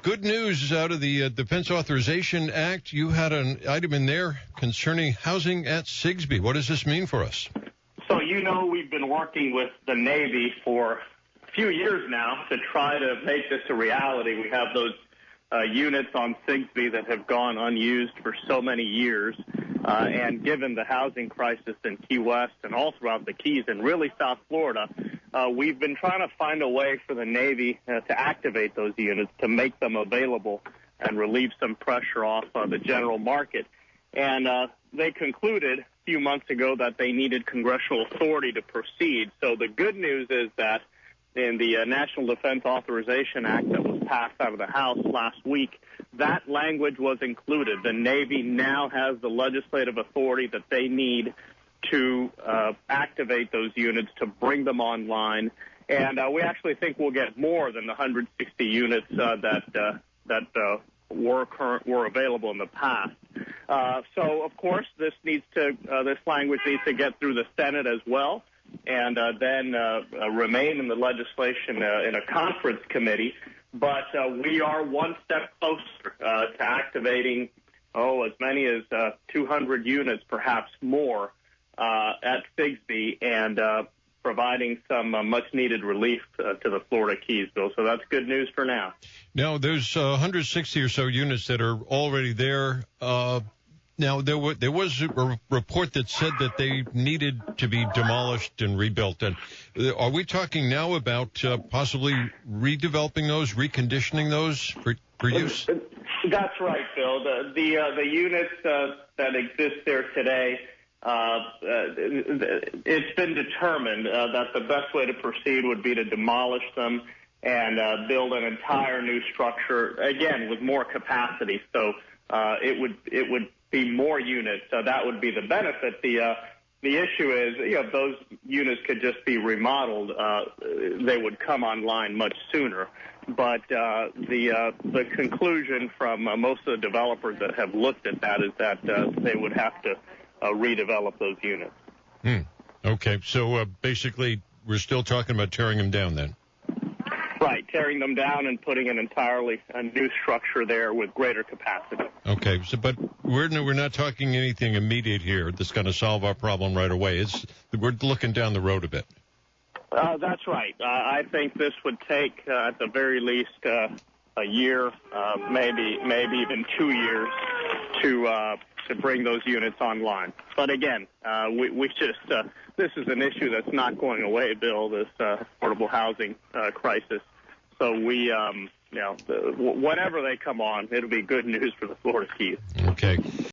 good news out of the Defense Authorization Act. You had an item in there concerning housing at Sigsbee. What does this mean for us? So, we've been working with the Navy for a few years now to try to make this a reality. We have those units on Sigsbee that have gone unused for so many years. And given the housing crisis in Key West and all throughout the Keys and really South Florida, we've been trying to find a way for the Navy to activate those units, to make them available and relieve some pressure off the general market. And they concluded a few months ago that they needed congressional authority to proceed. So the good news is that in the National Defense Authorization Act that was passed out of the House last week, that language was included. The Navy now has the legislative authority that they need to activate those units, to bring them online. And we actually think we'll get more than the 160 units that were available in the past. So, of course, this language needs to get through the Senate as well, and then remain in the legislation in a conference committee. But we are one step closer to activating, as many as 200 units, perhaps more, at Sigsbee, and providing some much-needed relief to the Florida Keys, Bill. So that's good news for now. Now, there's 160 or so units that are already there. Now, there was a report that said that they needed to be demolished and rebuilt. And are we talking now about possibly redeveloping those, reconditioning those for use? That's right, Bill. The units that exist there today, it's been determined that the best way to proceed would be to demolish them and build an entire new structure, again, with more capacity. So it would be more units. So that would be the benefit. The issue is, if those units could just be remodeled, they would come online much sooner. But the conclusion from most of the developers that have looked at that is that they would have to redevelop those units. Okay, so basically we're still talking about tearing them down then? Right, tearing them down and putting an entirely new structure there with greater capacity. Okay, but we're not talking anything immediate here that's going to solve our problem right away. We're looking down the road a bit. That's right. I think this would take, at the very least, a year, maybe even 2 years to bring those units online. But again, we just this is an issue that's not going away, Bill. This affordable housing crisis. So we, whenever they come on, it'll be good news for the Florida Keys. Okay.